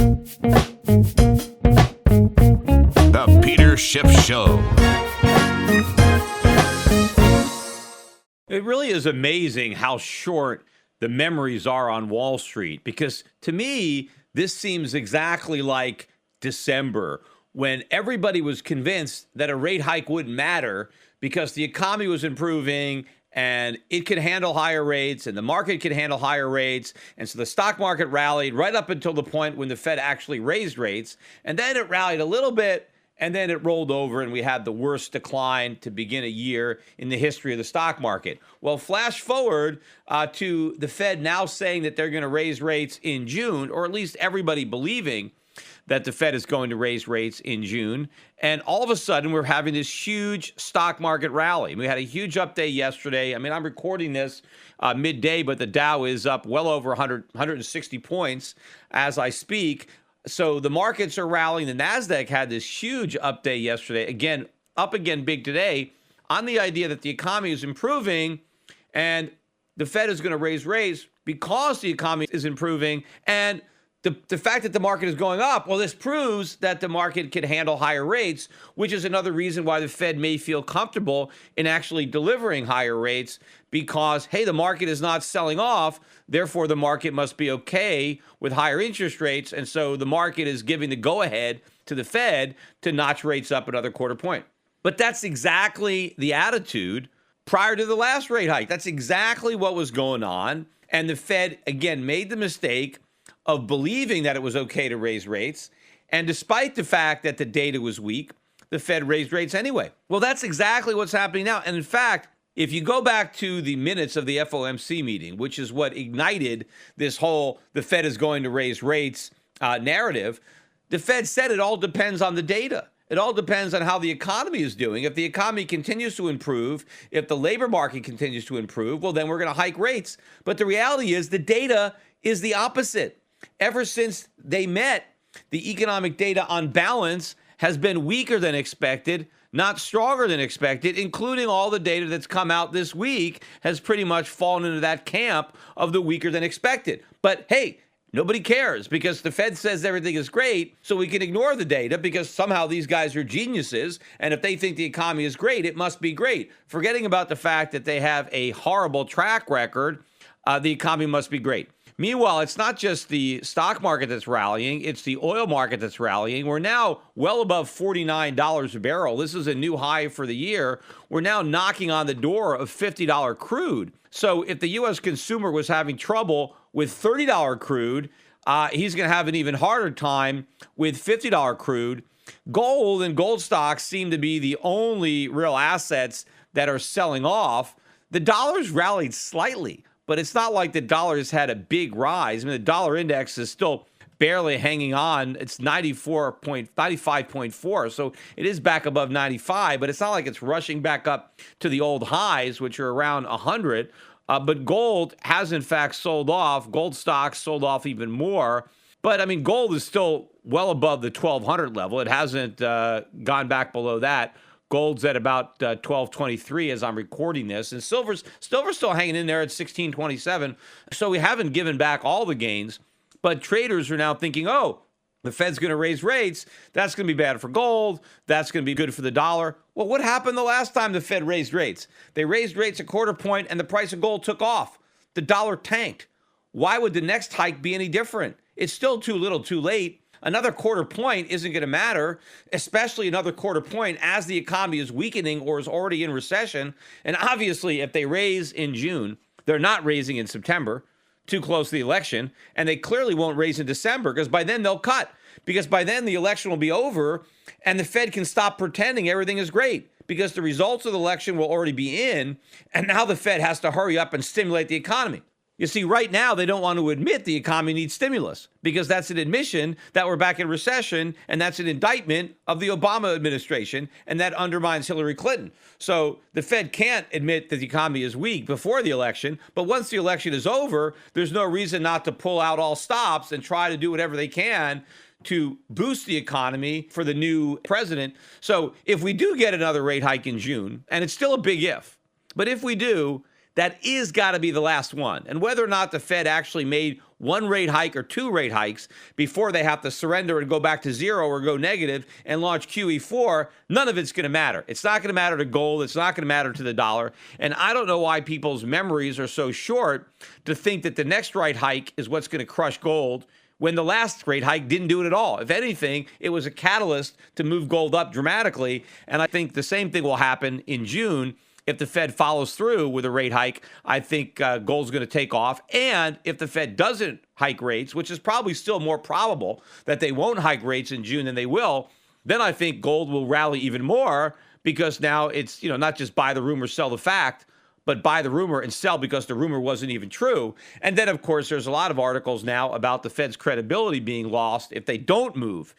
The Peter Schiff Show. It really is amazing how short the memories are on Wall Street, because to me, this seems exactly like December, when everybody was convinced that a rate hike wouldn't matter because the economy was improving and it could handle higher rates and the market could handle higher rates. And so the stock market rallied right up until the point when the Fed actually raised rates. And then it rallied a little bit and then it rolled over and we had the worst decline to begin a year in the history of the stock market. Well, flash forward to the Fed now saying that they're going to raise rates in June, or at least everybody believing that the Fed is going to raise rates in June. And all of a sudden, we're having this huge stock market rally. We had a huge up day yesterday. I mean, I'm recording this midday, but the Dow is up well over 160 points as I speak. So the markets are rallying. The NASDAQ had this huge up day yesterday. Again, up again big today on the idea that the economy is improving and the Fed is going to raise rates because the economy is improving. And the fact that the market is going up, well, this proves that the market can handle higher rates, which is another reason why the Fed may feel comfortable in actually delivering higher rates because, hey, the market is not selling off. Therefore, the market must be okay with higher interest rates. And so the market is giving the go-ahead to the Fed to notch rates up another quarter point. But that's exactly the attitude prior to the last rate hike. That's exactly what was going on. And the Fed, again, made the mistake of believing that it was okay to raise rates. And despite the fact that the data was weak, the Fed raised rates anyway. Well, that's exactly what's happening now. And in fact, if you go back to the minutes of the FOMC meeting, which is what ignited this whole the Fed is going to raise rates narrative, the Fed said it all depends on the data. It all depends on how the economy is doing. If the economy continues to improve, if the labor market continues to improve, well, then we're going to hike rates. But the reality is the data is the opposite. Ever since they met, the economic data on balance has been weaker than expected, not stronger than expected, including all the data that's come out this week has pretty much fallen into that camp of the weaker than expected. But hey, nobody cares because the Fed says everything is great, so we can ignore the data because somehow these guys are geniuses, and if they think the economy is great, it must be great. Forgetting about the fact that they have a horrible track record, the economy must be great. Meanwhile, it's not just the stock market that's rallying, it's the oil market that's rallying. We're now well above $49 a barrel. This is a new high for the year. We're now knocking on the door of $50 crude. So if the U.S. consumer was having trouble with $30 crude, he's going to have an even harder time with $50 crude. Gold and gold stocks seem to be the only real assets that are selling off. The dollar's rallied slightly, but it's not like the dollar has had a big rise. I mean, the dollar index is still barely hanging on. It's 95.4. So it is back above 95, but it's not like it's rushing back up to the old highs, which are around 100. But gold has, in fact, sold off. Gold stocks sold off even more. But, I mean, gold is still well above the 1,200 level. It hasn't gone back below that. Gold's at about 12.23 as I'm recording this, and silver's still hanging in there at 16.27. So we haven't given back all the gains, but traders are now thinking, oh, the Fed's going to raise rates. That's going to be bad for gold. That's going to be good for the dollar. Well, what happened the last time the Fed raised rates? They raised rates a quarter point, and the price of gold took off. The dollar tanked. Why would the next hike be any different? It's still too little, too late. Another quarter point isn't going to matter, especially another quarter point as the economy is weakening or is already in recession. And obviously, if they raise in June, they're not raising in September, too close to the election. And they clearly won't raise in December because by then they'll cut. Because by then the election will be over and the Fed can stop pretending everything is great because the results of the election will already be in. And now the Fed has to hurry up and stimulate the economy. You see, right now, they don't want to admit the economy needs stimulus because that's an admission that we're back in recession, and that's an indictment of the Obama administration, and that undermines Hillary Clinton. So the Fed can't admit that the economy is weak before the election, but once the election is over, there's no reason not to pull out all stops and try to do whatever they can to boost the economy for the new president. So if we do get another rate hike in June, and it's still a big if, but if we do, that is got to be the last one. And whether or not the Fed actually made one rate hike or two rate hikes before they have to surrender and go back to zero or go negative and launch QE4, none of it's going to matter. It's not going to matter to gold. It's not going to matter to the dollar. And I don't know why people's memories are so short to think that the next rate hike is what's going to crush gold when the last rate hike didn't do it at all. If anything, it was a catalyst to move gold up dramatically. And I think the same thing will happen in June. If the Fed follows through with a rate hike, I think gold's going to take off. And if the Fed doesn't hike rates, which is probably still more probable that they won't hike rates in June than they will, then I think gold will rally even more because now it's, not just buy the rumor, sell the fact, but buy the rumor and sell because the rumor wasn't even true. And then, of course, there's a lot of articles now about the Fed's credibility being lost if they don't move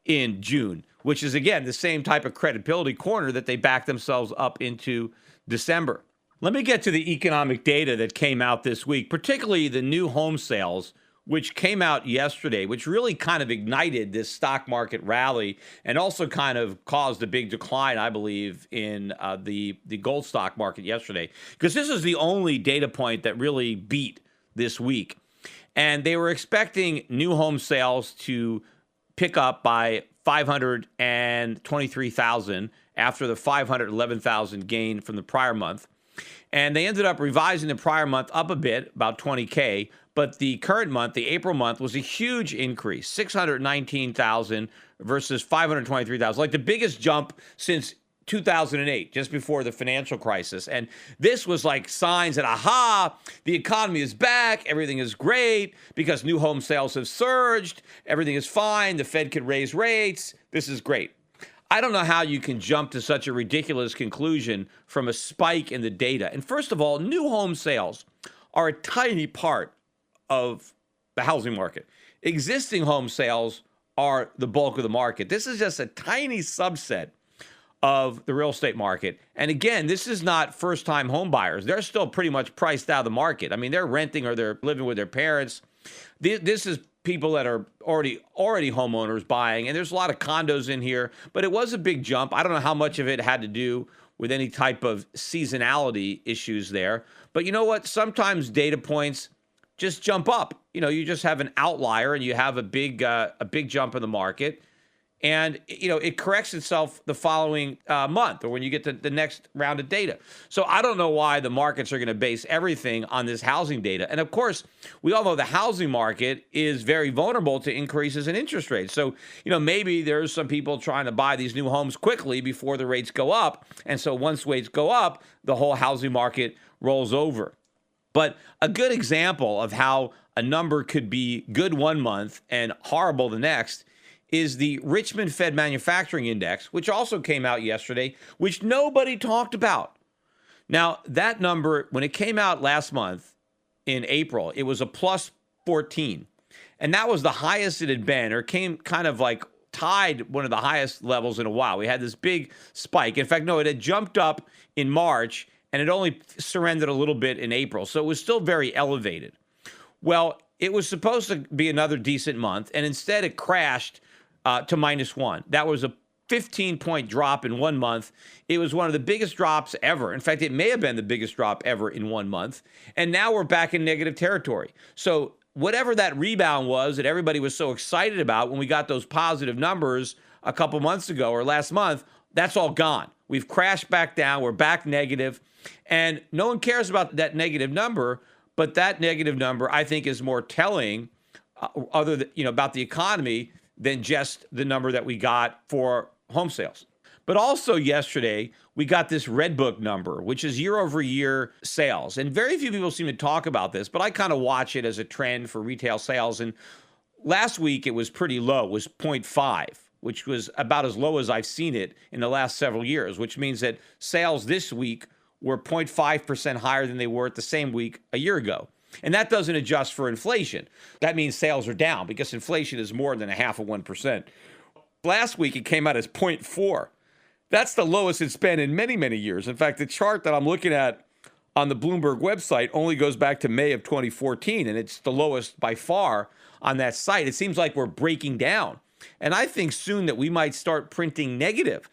in June, which is, again, the same type of credibility corner that they back themselves up into December. Let me get to the economic data that came out this week, particularly the new home sales, which came out yesterday, which really kind of ignited this stock market rally and also kind of caused a big decline, I believe, in the gold stock market yesterday, because this is the only data point that really beat this week. And they were expecting new home sales to pick up by 523,000 after the 511,000 gain from the prior month. And they ended up revising the prior month up a bit, about 20K. But the current month, the April month, was a huge increase, 619,000 versus 523,000, like the biggest jump since 2008, just before the financial crisis. And this was like signs that, aha, the economy is back, everything is great because new home sales have surged, everything is fine, the Fed could raise rates, this is great. I don't know how you can jump to such a ridiculous conclusion from a spike in the data. And first of all, new home sales are a tiny part of the housing market. Existing home sales are the bulk of the market. This is just a tiny subset of the real estate market. And again, this is not first-time home buyers. They're still pretty much priced out of the market. I mean, they're renting or they're living with their parents. This is people that are already homeowners buying, and there's a lot of condos in here, but it was a big jump. I don't know how much of it had to do with any type of seasonality issues there. But you know what? Sometimes data points just jump up. You just have an outlier and you have a big jump in the market. And, it corrects itself the following month or when you get to the next round of data. So I don't know why the markets are going to base everything on this housing data. And of course, we all know the housing market is very vulnerable to increases in interest rates. So, maybe there's some people trying to buy these new homes quickly before the rates go up. And so once rates go up, the whole housing market rolls over. But a good example of how a number could be good one month and horrible the next is the Richmond Fed Manufacturing Index, which also came out yesterday, which nobody talked about. Now, that number, when it came out last month in April, it was a plus 14. And that was the highest it had been, or came kind of like tied one of the highest levels in a while. We had this big spike. In fact, no, it had jumped up in March, and it only surrendered a little bit in April. So it was still very elevated. Well, it was supposed to be another decent month, and instead it crashed to -1. That was a 15-point drop in 1 month. It was one of the biggest drops ever. In fact, it may have been the biggest drop ever in 1 month. And now we're back in negative territory. So whatever that rebound was that everybody was so excited about when we got those positive numbers a couple months ago or last month, that's all gone. We've crashed back down. We're back negative. And no one cares about that negative number, but that negative number, I think, is more telling about the economy than just the number that we got for home sales. But also yesterday, we got this Redbook number, which is year-over-year sales. And very few people seem to talk about this, but I kind of watch it as a trend for retail sales. And last week, it was pretty low. It was 0.5, which was about as low as I've seen it in the last several years, which means that sales this week were 0.5% higher than they were at the same week a year ago. And that doesn't adjust for inflation. That means sales are down because inflation is more than 0.5%. Last week, it came out as 0.4. That's the lowest it's been in many, many years. In fact, the chart that I'm looking at on the Bloomberg website only goes back to May of 2014, and it's the lowest by far on that site. It seems like we're breaking down. And I think soon that we might start printing negative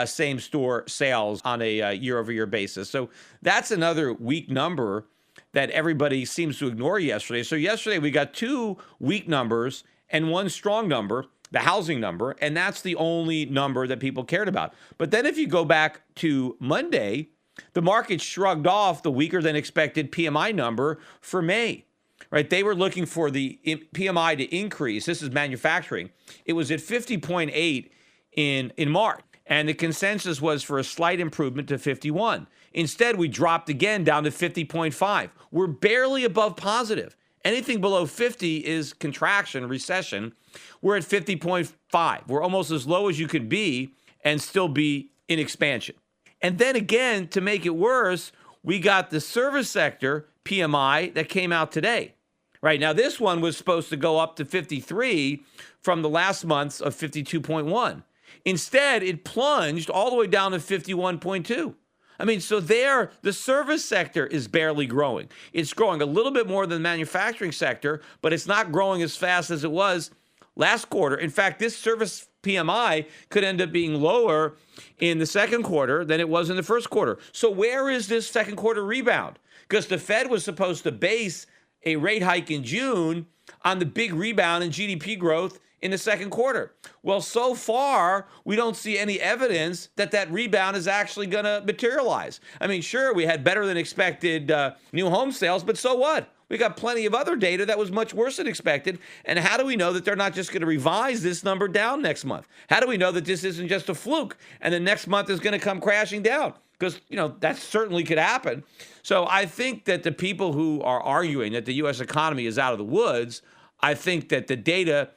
same-store sales on a year-over-year basis. So that's another weak number. that everybody seems to ignore yesterday. So yesterday we got 2 weak numbers and 1 strong number, the housing number, and that's the only number that people cared about. But then if you go back to Monday, the market shrugged off the weaker than expected PMI number for May, right? They were looking for the PMI to increase. This is manufacturing. It was at 50.8 in March, and the consensus was for a slight improvement to 51. Instead, we dropped again down to 50.5. We're barely above positive. Anything below 50 is contraction, recession. We're at 50.5. We're almost as low as you could be and still be in expansion. And then again, to make it worse, we got the service sector PMI that came out today. Right now, this one was supposed to go up to 53 from the last month's of 52.1. Instead, it plunged all the way down to 51.2. I mean, so there, the service sector is barely growing. It's growing a little bit more than the manufacturing sector, but it's not growing as fast as it was last quarter. In fact, this service PMI could end up being lower in the second quarter than it was in the first quarter. So where is this second quarter rebound? Because the Fed was supposed to base a rate hike in June on the big rebound in GDP growth in the second quarter. Well, so far, we don't see any evidence that that rebound is actually going to materialize. I mean, sure, we had better than expected new home sales, but so what? We got plenty of other data that was much worse than expected. And how do we know that they're not just going to revise this number down next month? How do we know that this isn't just a fluke and the next month is going to come crashing down? Because, that certainly could happen. So I think that the people who are arguing that the U.S. economy is out of the woods, I think that the data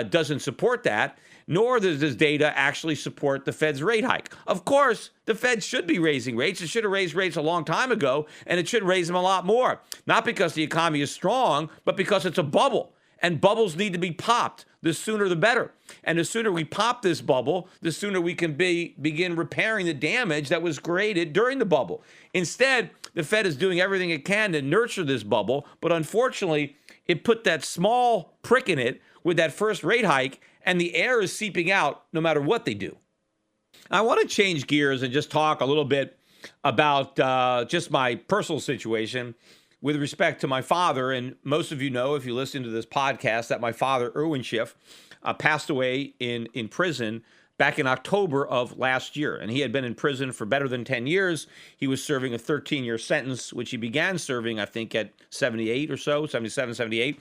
doesn't support that, nor does this data actually support the Fed's rate hike. Of course, the Fed should be raising rates. It should have raised rates a long time ago, and it should raise them a lot more. Not because the economy is strong, but because it's a bubble. And bubbles need to be popped. The sooner the better. And the sooner we pop this bubble, the sooner we can begin repairing the damage that was created during the bubble. Instead, the Fed is doing everything it can to nurture this bubble, but unfortunately, it put that small prick in it with that first rate hike, and the air is seeping out no matter what they do. I want to change gears and just talk a little bit about just my personal situation with respect to my father. And most of you know, if you listen to this podcast, that my father, Irwin Schiff, passed away in prison back in October of last year. And he had been in prison for better than 10 years. He was serving a 13-year sentence, which he began serving, I think, at 78 or so, 77, 78,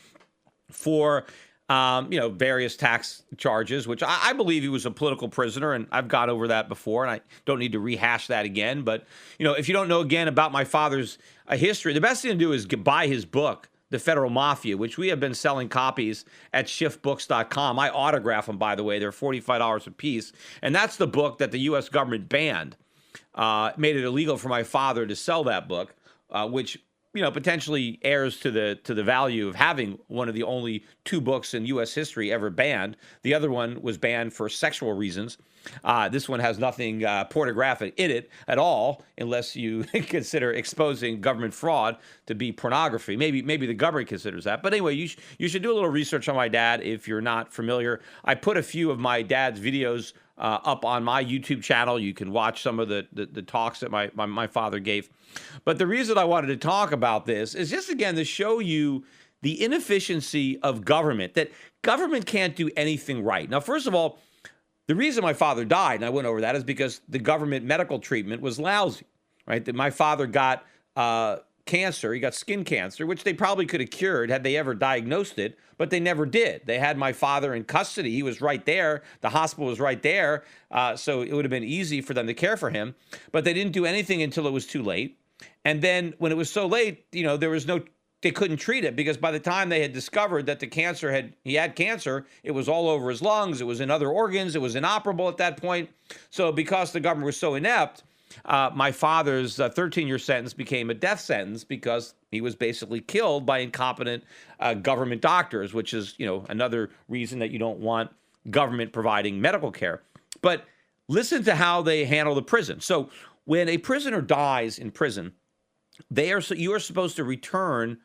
for various tax charges, which I believe he was a political prisoner, and I've got over that before, and I don't need to rehash that again. But, if you don't know again about my father's history, the best thing to do is buy his book, The Federal Mafia, which we have been selling copies at schiffbooks.com. I autograph them, by the way. They're $45 a piece. And that's the book that the U.S. government banned, made it illegal for my father to sell that book, which potentially heirs to the value of having one of the only 2 books in U.S. history ever banned. The other one was banned for sexual reasons. This one has nothing pornographic in it at all, unless you consider exposing government fraud to be pornography. Maybe the government considers that. But anyway, you should do a little research on my dad if you're not familiar. I put a few of my dad's videos up on my YouTube channel. You can watch some of the talks that my father gave. But the reason I wanted to talk about this is just, again, to show you the inefficiency of government, that government can't do anything right. Now, first of all, the reason my father died, and I went over that, is because the government medical treatment was lousy, right? That my father got cancer. He got skin cancer, which they probably could have cured had they ever diagnosed it, but they never did. They had my father in custody. He was right there. The hospital was right there. So it would have been easy for them to care for him, but they didn't do anything until it was too late. And then when it was so late, they couldn't treat it, because by the time they had discovered that he had cancer, it was all over his lungs. It was in other organs. It was inoperable at that point. So because the government was so inept, my father's 13-year sentence became a death sentence, because he was basically killed by incompetent government doctors, which is, another reason that you don't want government providing medical care. But listen to how they handle the prison. So when a prisoner dies in prison, you are supposed to return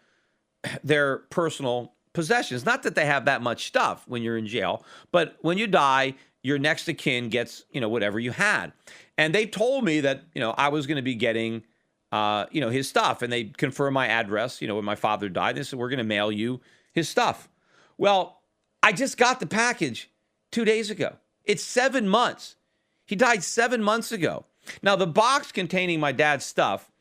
their personal possessions. Not that they have that much stuff when you're in jail, but when you die, your next of kin gets, whatever you had. And they told me that, I was going to be getting his stuff. And they confirmed my address, when my father died. They said, we're going to mail you his stuff. Well, I just got the package 2 days ago. It's 7 months. He died 7 months ago. Now, the box containing my dad's stuff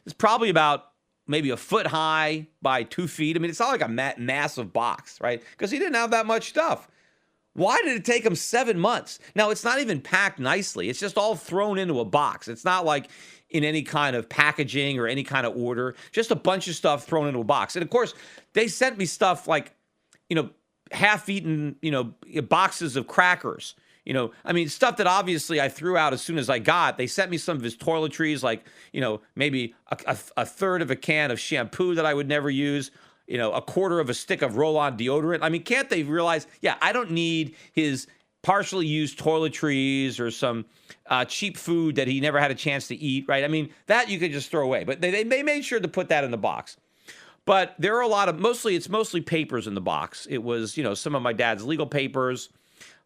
is probably about maybe a foot high by 2 feet. I mean, it's not like a massive box, right? Because he didn't have that much stuff. Why did it take him 7 months? Now, it's not even packed nicely. It's just all thrown into a box. It's not like in any kind of packaging or any kind of order, just a bunch of stuff thrown into a box. And of course, they sent me stuff like, half-eaten, boxes of crackers. Stuff that obviously I threw out as soon as I got. They sent me some of his toiletries, like, maybe a third of a can of shampoo that I would never use, a quarter of a stick of roll-on deodorant. I mean, can't they realize, I don't need his partially used toiletries or some cheap food that he never had a chance to eat, right? I mean, that you could just throw away. But they made sure to put that in the box. But there are it's mostly papers in the box. It was, some of my dad's legal papers.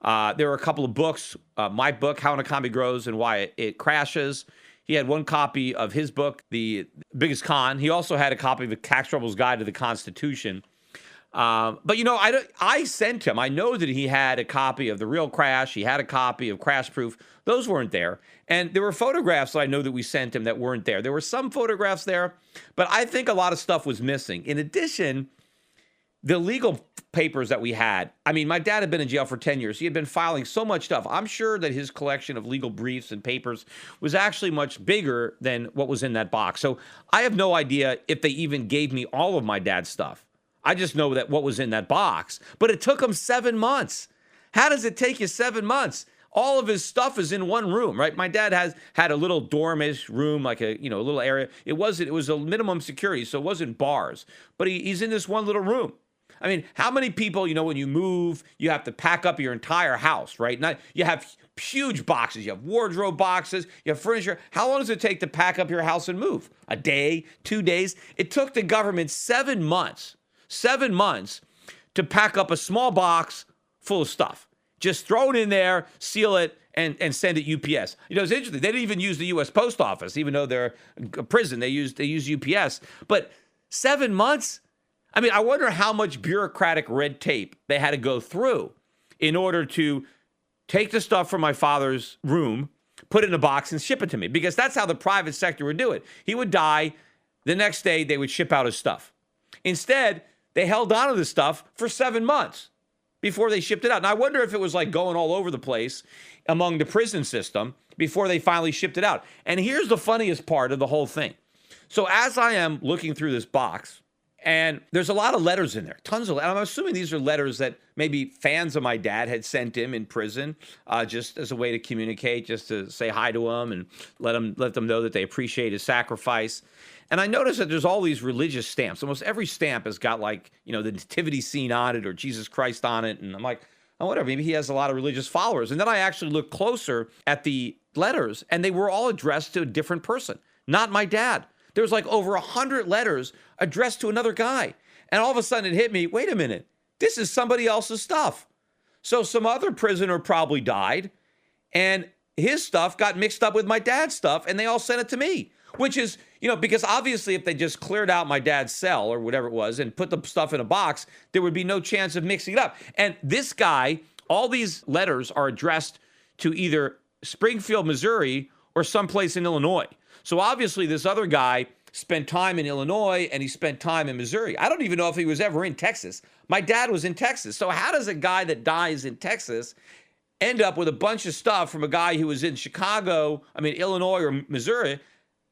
There were a couple of books, my book, How an Economy Grows and Why It Crashes. He had one copy of his book, The Biggest Con. He also had a copy of the Tax Rebel's Guide to the Constitution. But I sent him. I know that he had a copy of The Real Crash. He had a copy of Crash Proof. Those weren't there. And there were photographs that I know that we sent him that weren't there. There were some photographs there, but I think a lot of stuff was missing. In addition, the legal papers that we had, my dad had been in jail for 10 years. He had been filing so much stuff. I'm sure that his collection of legal briefs and papers was actually much bigger than what was in that box. So I have no idea if they even gave me all of my dad's stuff. I just know that what was in that box. But it took him 7 months. How does it take you 7 months? All of his stuff is in one room, right? My dad had a little dormish room, like a little area. It was a minimum security, so it wasn't bars. But he's in this one little room. How many people, when you move, you have to pack up your entire house, right? You have huge boxes. You have wardrobe boxes. You have furniture. How long does it take to pack up your house and move? A day, 2 days? It took the government 7 months to pack up a small box full of stuff. Just throw it in there, seal it, and send it UPS. It's interesting. They didn't even use the U.S. Post Office, even though they're a prison. They use UPS. But 7 months? I wonder how much bureaucratic red tape they had to go through in order to take the stuff from my father's room, put it in a box, and ship it to me. Because that's how the private sector would do it. He would die. The next day, they would ship out his stuff. Instead, they held on to the stuff for 7 months before they shipped it out. And I wonder if it was like going all over the place among the prison system before they finally shipped it out. And here's the funniest part of the whole thing. So as I am looking through this box, and there's a lot of letters in there, tons of letters. I'm assuming these are letters that maybe fans of my dad had sent him in prison, just as a way to communicate, just to say hi to him and let them know that they appreciate his sacrifice. And I noticed that there's all these religious stamps. Almost every stamp has got the nativity scene on it or Jesus Christ on it. And I'm like, oh, whatever, maybe he has a lot of religious followers. And then I actually looked closer at the letters, and they were all addressed to a different person, not my dad. There was like over 100 letters addressed to another guy. And all of a sudden it hit me, wait a minute, this is somebody else's stuff. So some other prisoner probably died, and his stuff got mixed up with my dad's stuff, and they all sent it to me. Which is, because obviously if they just cleared out my dad's cell or whatever it was and put the stuff in a box, there would be no chance of mixing it up. And this guy, all these letters are addressed to either Springfield, Missouri, or someplace in Illinois. So obviously this other guy spent time in Illinois and he spent time in Missouri. I don't even know if he was ever in Texas. My dad was in Texas. So how does a guy that dies in Texas end up with a bunch of stuff from a guy who was in Illinois or Missouri?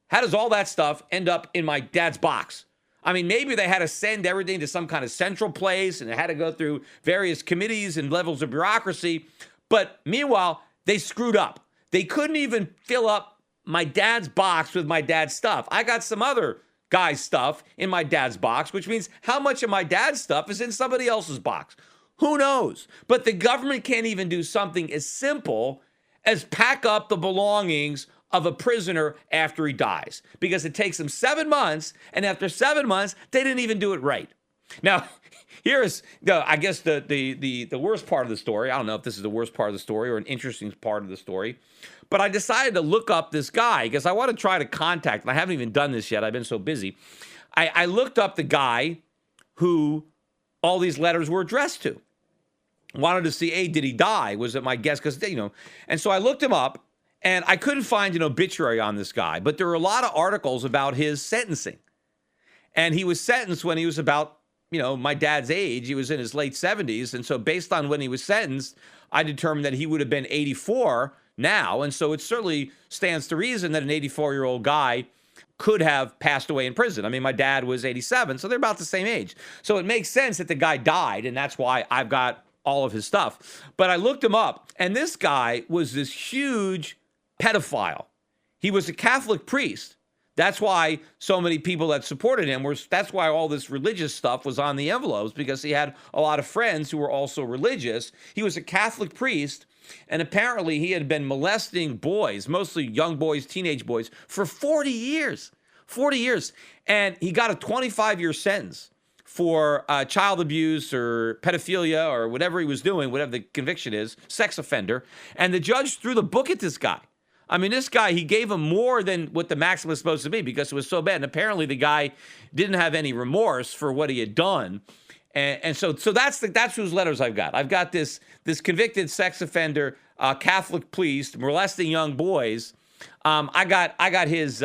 How does all that stuff end up in my dad's box? Maybe they had to send everything to some kind of central place and it had to go through various committees and levels of bureaucracy. But meanwhile, they screwed up. They couldn't even fill up my dad's box with my dad's stuff. I got some other guy's stuff in my dad's box, which means how much of my dad's stuff is in somebody else's box? Who knows? But the government can't even do something as simple as pack up the belongings of a prisoner after he dies, because it takes them 7 months, and after 7 months, they didn't even do it right. Now, Here's I guess the worst part of the story. I don't know if this is the worst part of the story or an interesting part of the story, but I decided to look up this guy because I want to try to contact him. I haven't even done this yet. I've been so busy. I looked up the guy who all these letters were addressed to. Wanted to see, did he die? Was it my guess? Because, and so I looked him up and I couldn't find an obituary on this guy, but there were a lot of articles about his sentencing. And he was sentenced when he was about, my dad's age. He was in his late 70s. And so based on when he was sentenced, I determined that he would have been 84 now. And so it certainly stands to reason that an 84-year-old guy could have passed away in prison. I mean, my dad was 87, so they're about the same age. So it makes sense that the guy died, and that's why I've got all of his stuff. But I looked him up, and this guy was this huge pedophile. He was a Catholic priest. That's why so many people that supported him that's why all this religious stuff was on the envelopes, because he had a lot of friends who were also religious. He was a Catholic priest, and apparently he had been molesting boys, mostly young boys, teenage boys, for 40 years. 40 years. And he got a 25-year sentence for child abuse or pedophilia or whatever he was doing, whatever the conviction is, sex offender. And the judge threw the book at this guy. I mean, this guy, he gave him more than what the maximum was supposed to be because it was so bad. And apparently the guy didn't have any remorse for what he had done. And so that's whose letters I've got. I've got this convicted sex offender, Catholic priest molesting young boys. I got his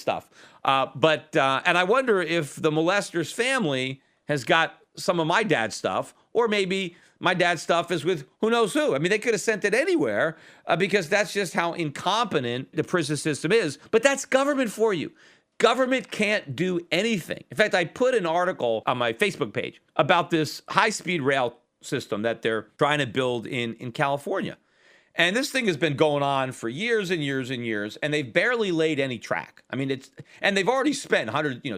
stuff. And I wonder if the molester's family has got some of my dad's stuff, or maybe my dad's stuff is with who knows who. I mean, they could have sent it anywhere because that's just how incompetent the prison system is. But that's government for you. Government can't do anything. In fact, I put an article on my Facebook page about this high-speed rail system that they're trying to build in California. And this thing has been going on for years and years and years, and they've barely laid any track. I mean, and they've already spent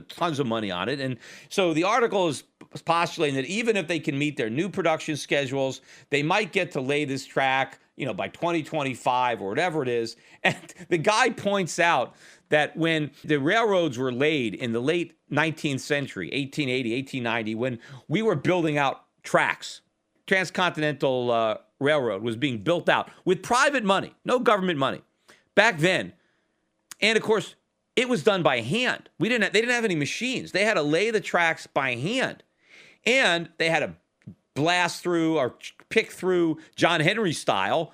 tons of money on it. And so the article is postulating that even if they can meet their new production schedules, they might get to lay this track, by 2025 or whatever it is. And the guy points out that when the railroads were laid in the late 19th century, 1880, 1890, when we were building out tracks, transcontinental railroad was being built out with private money, no government money back then. And of course, it was done by hand. They didn't have any machines. They had to lay the tracks by hand. And they had to blast through or pick through John Henry style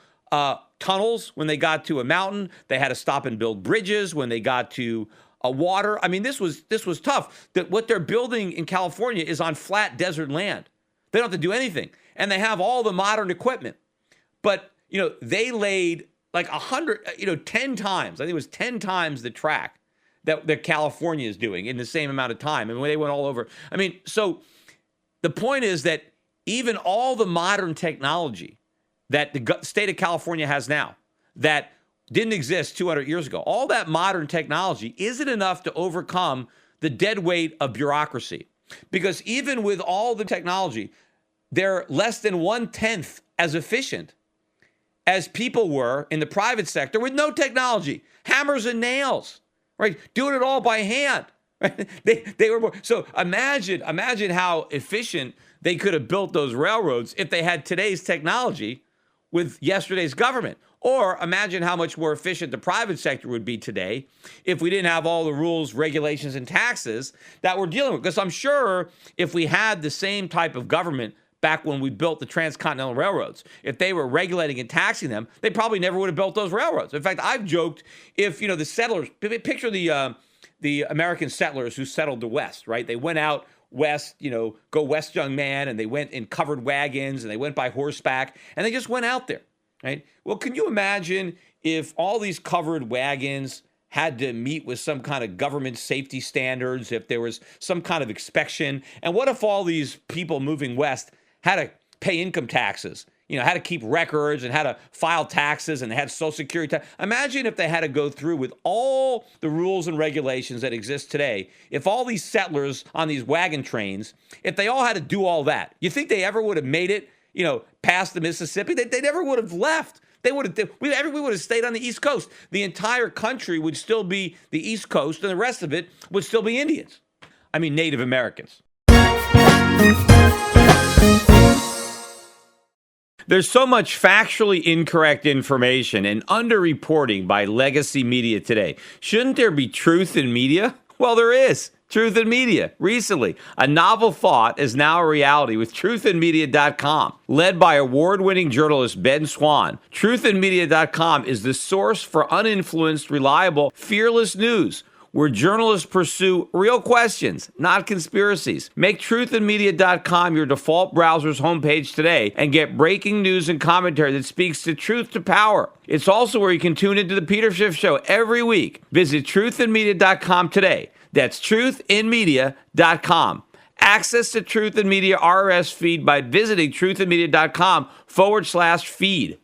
tunnels when they got to a mountain. They had to stop and build bridges when they got to water. I mean, this was tough. That what they're building in California is on flat desert land. They don't have to do anything. And they have all the modern equipment. But, they laid like 10 times. I think it was 10 times the track that California is doing in the same amount of time. And when they went all over. I mean, so the point is that even all the modern technology that the state of California has now that didn't exist 200 years ago, all that modern technology isn't enough to overcome the dead weight of bureaucracy. Because even with all the technology, they're less than 1/10 as efficient as people were in the private sector with no technology, hammers and nails, right? Doing it all by hand. Right? They were more. So imagine how efficient they could have built those railroads if they had today's technology with yesterday's government. Or imagine how much more efficient the private sector would be today if we didn't have all the rules, regulations, and taxes that we're dealing with. Because I'm sure if we had the same type of government back when we built the transcontinental railroads, if they were regulating and taxing them, they probably never would have built those railroads. In fact, I've joked if, the settlers, picture the American settlers who settled the West, right? They went out west, go west, young man, and they went in covered wagons and they went by horseback and they just went out there, right? Well, can you imagine if all these covered wagons had to meet with some kind of government safety standards, if there was some kind of inspection? And what if all these people moving west had to pay income taxes, had to keep records and had to file taxes and they had Social Security tax? Imagine if they had to go through with all the rules and regulations that exist today. If all these settlers on these wagon trains, if they all had to do all that, you think they ever would have made it, past the Mississippi? They never would have left. We would have stayed on the East Coast. The entire country would still be the East Coast and the rest of it would still be Indians. I mean, Native Americans. There's so much factually incorrect information and underreporting by legacy media today. Shouldn't there be truth in media? Well, there is. Truth in Media. Recently, a novel thought is now a reality with truthinmedia.com. Led by award-winning journalist Ben Swan, truthinmedia.com is the source for uninfluenced, reliable, fearless news, where journalists pursue real questions, not conspiracies. Make truthinmedia.com your default browser's homepage today and get breaking news and commentary that speaks the truth to power. It's also where you can tune into the Peter Schiff Show every week. Visit truthinmedia.com today. That's truthinmedia.com. Access to Truth in Media RSS feed by visiting truthinmedia.com/feed.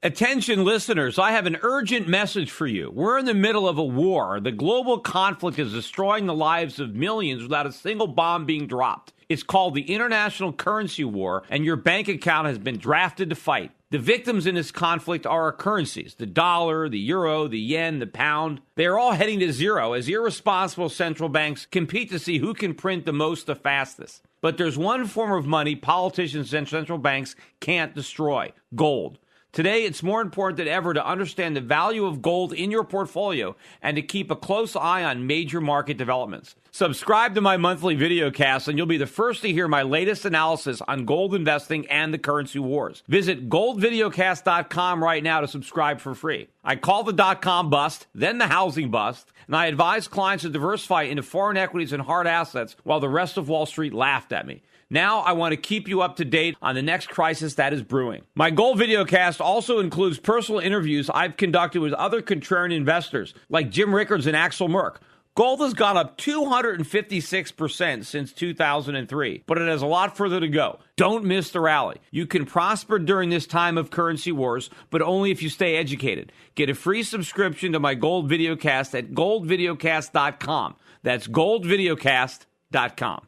Attention listeners, I have an urgent message for you. We're in the middle of a war. The global conflict is destroying the lives of millions without a single bomb being dropped. It's called the International Currency War, and your bank account has been drafted to fight. The victims in this conflict are our currencies, the dollar, the euro, the yen, the pound. They are all heading to zero as irresponsible central banks compete to see who can print the most the fastest. But there's one form of money politicians and central banks can't destroy: gold. Today, it's more important than ever to understand the value of gold in your portfolio and to keep a close eye on major market developments. Subscribe to my monthly videocast and you'll be the first to hear my latest analysis on gold investing and the currency wars. Visit goldvideocast.com right now to subscribe for free. I call the dot-com bust, then the housing bust, and I advise clients to diversify into foreign equities and hard assets while the rest of Wall Street laughed at me. Now I want to keep you up to date on the next crisis that is brewing. My Gold Videocast also includes personal interviews I've conducted with other contrarian investors like Jim Rickards and Axel Merck. Gold has gone up 256% since 2003, but it has a lot further to go. Don't miss the rally. You can prosper during this time of currency wars, but only if you stay educated. Get a free subscription to my Gold Videocast at goldvideocast.com. That's goldvideocast.com.